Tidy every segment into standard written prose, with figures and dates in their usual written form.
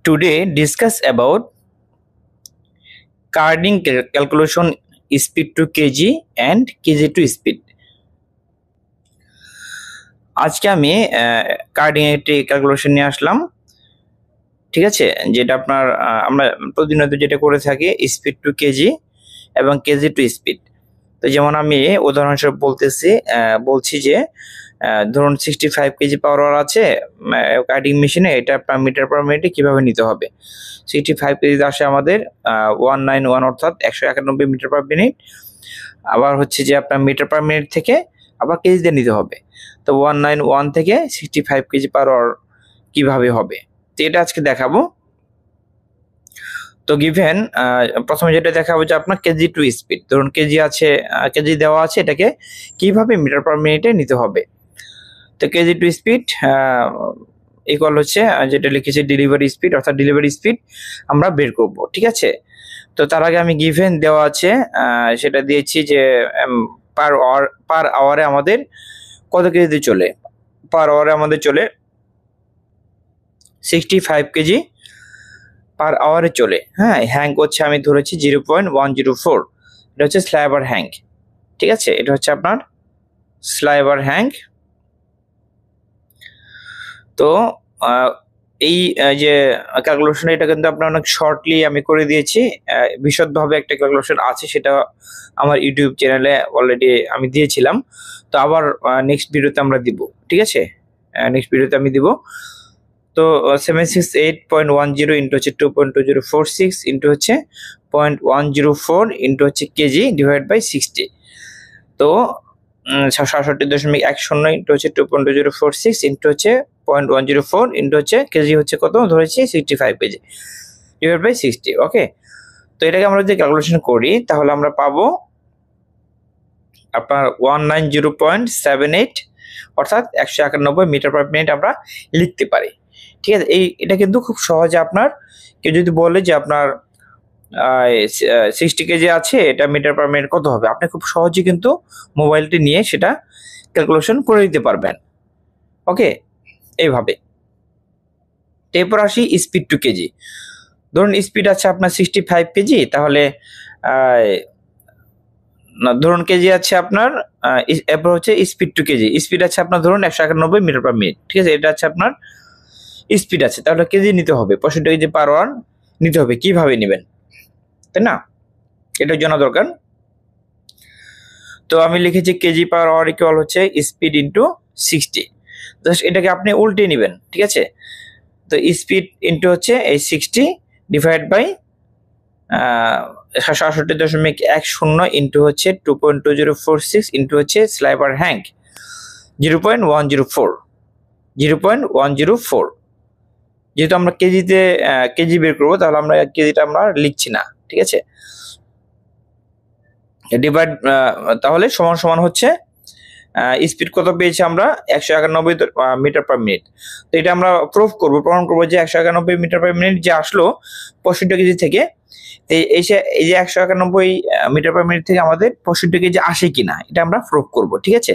Today discuss about carding calculation speed to kg and kg to speed. আজকে আমি carding একটি calculation নিয়ে আসলাম, ঠিক আছে, যেটা আপনার আমরা প্রতিনিয়ত যেটা করে থাকি স্পিড টু কেজি এবং কেজি টু স্পিড। তো যেমন আমি উদাহরণস্বরূপ বলছি যে ধরুন 65 কেজি পাওয়ার আছে কাটিং মেশিনে, এটা আপনার মিটার পার মিনিটে কিভাবে নিতে হবে। 65 কেজি আসে আমাদের 191 অর্থাৎ 191 মিটার পার মিনিট। আবার হচ্ছে যে আপনার মিটার পার মিনিট থেকে আবার কেজিতে নিতে হবে। তো 191 থেকে 65 কেজি পার আওয়ার কিভাবে হবে, তো এটা আজকে দেখাবো। তো গিভেন প্রথমে যেটা দেখাবো যে আপনার কেজি টু স্পিড, ধরুন কেজি আছে, কেজি দেওয়া আছে, এটাকে কিভাবে মিটার পার মিনিটে নিতে হবে। তো কেজি টু স্পিড ইকুয়াল হচ্ছে যেটা লিখেছি ডেলিভারি স্পিড, অর্থাৎ ডেলিভারি স্পিড আমরা বের করব, ঠিক আছে। তো তার আগে আমি গিভেন দেওয়া আছে সেটা দিয়েছি যে পার আওয়ারে আমাদের কত কেজি চলে। পার আওয়ারে আমাদের চলে 65 কেজি পার আওয়ারে চলে। হ্যাঁ, হ্যাঙ্ক হচ্ছে আমি ধরেছি 0.104, এটা হচ্ছে স্ল্যাবার হ্যাঙ্ক, ঠিক আছে। এটা হচ্ছে আপনার স্ল্যাবার হ্যাঙ্ক। তো এই যে ক্যালকুলেশন, এটা কিন্তু আপনার অনেক শর্টলি আমি করে দিয়েছি, বিশদভাবে একটা ক্যালকুলেশন আছে, সেটা আমার ইউটিউব চ্যানেলে অলরেডি আমি দিয়েছিলাম। তো আবার নেক্সট ভিডিওতে আমরা দিব, ঠিক আছে, নেক্সট ভিডিওতে আমি দিব। তো 768.10 ইন্টু হচ্ছে 2.2046 ইন্টু হচ্ছে 0.104 ইন্টু হচ্ছে কেজি ডিভাইড বাই 60। তো 67.10 ইন্টু হচ্ছে 2.2046 ইন্টু হচ্ছে 0.104 ইন্টু হচ্ছে কেজি হচ্ছে কত ধরেছি 65 কেজি ডিভাইড বাই 60। ওকে, তো এটাকে আমরা যদি ক্যালকুলেশন করি তাহলে আমরা পাবো আপনার 190.78 অর্থাৎ 191 মিটার পার মিনিট আমরা লিখতে পারি, ঠিক আছে। এটা কিন্তু খুব সহজে আপনার কেউ যদি বলে যে আপনার 60 কেজি আছে, এটা মিটার পার মিনিট কত হবে, আপনি খুব সহজে কিন্তু মোবাইলটি নিয়ে সেটা ক্যালকুলেশন করে দিতে পারবেন। ওকে, এইভাবে। এরপর আসি স্পিড টু কেজি। ধরুন স্পিড আছে আপনার 65 কেজি, তাহলে ধরুন কেজি আছে আপনার, এরপর হচ্ছে স্পিড টু কেজি। স্পিড আছে আপনার ধরুন 191 মিটার পার মিনিট, ঠিক আছে, এটা আছে আপনার স্পিড আছে, তাহলে কেজি নিতে হবে 65 কেজি পার আওয়ার নিতে হবে। কিভাবে নেবেন, তাই না, এটার জন্য দরকার। তো আমি লিখেছি কেজি পার আওয়ার ইকুয়াল হচ্ছে স্পিড ইন্টু 60। জাস্ট এটাকে আপনি উল্টে নেবেন, ঠিক আছে। তো স্পিড ইন্টু হচ্ছে এই 60 ডিভাইড বাই 67.10 ইন্টু হচ্ছে 2.2046 ইন্টু হচ্ছে স্ল্যাবার হ্যাঙ্ক 0.104। যেহেতু আমরা কেজিতে কেজি বের করবো, তাহলে আমরা কেজিটা আমরা লিখছি না, ঠিক আছে। ডিভাইড তাহলে সমান সমান হচ্ছে স্পিড কত পেয়েছি আমরা 191 মিটার পার মিনিট। তো এটা আমরা প্রমাণ করবো যে 191 মিটার পার মিনিট যে আসলো 65 কেজি থেকে, এই যে 191 মিটার পার মিনিট থেকে আমাদের 65 কেজি আসে কিনা এটা আমরা প্রুফ করব, ঠিক আছে।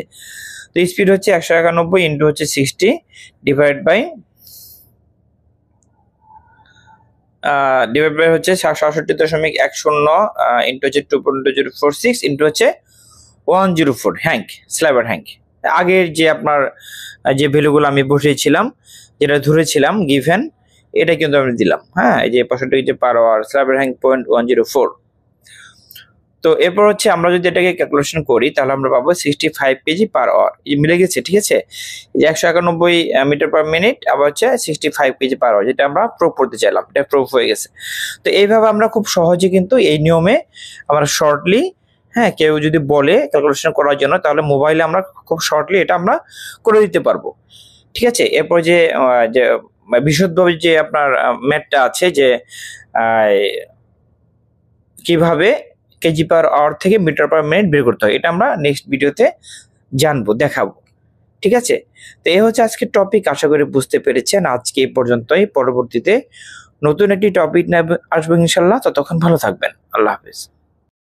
তো স্পিড হচ্ছে 191 ইন্টু হচ্ছে 60 ডিভাইড বাই হচ্ছে 67.10 ইন্টু হচ্ছে 2.2046 ইন্টু হচ্ছে 104 হ্যাঙ্ক, স্ল্যাবার হ্যাঙ্ক। আগের যে আপনার যে ভ্যালুগুলো আমি বসিয়েছিলাম, যেটা ধরেছিলাম গিভেন, এটা কিন্তু আমি দিলাম। হ্যাঁ, এই যে 65 কেজি পার আওয়ার, স্ল্যাবার হ্যাঙ্ক 0.104। তো এরপর হচ্ছে আমরা যদি এটাকে ক্যালকুলেশন করি তাহলে আমরা পাবো 65 কেজি পার আওয়ার, মিলে গেছে, ঠিক আছে। এই যে 191 মিটার পার মিনিট আবার হচ্ছে 65 কেজি পার আওয়ার, যেটা আমরা প্রুফ করতে চাইলাম, এটা প্রুফ হয়ে গেছে। তো এইভাবে আমরা খুব সহজে কিন্তু এই নিয়মে আমরা শর্টলি, হ্যাঁ, কেউ যদি বলে ক্যালকুলেশন করার জন্য, তাহলে মোবাইলে আমরা খুব শর্টলি এটা আমরা করে দিতে পারবো, ঠিক আছে। এরপর যে বিশদভাবে যে আপনার ম্যাথটা আছে যে কিভাবে কেজি পার আওয়ার থেকে মিটার পার মিনিট বের করতে হয়, এটা আমরা নেক্সট ভিডিওতে জানবো, দেখাবো, ঠিক আছে। তো এই হচ্ছে আজকের টপিক, আশা করি বুঝতে পেরেছেন। আজকে এই পর্যন্তই, পরবর্তীতে নতুন একটি টপিক নিয়ে আসবো ইনশাল্লাহ। ততক্ষণ ভালো থাকবেন, আল্লাহ হাফেজ।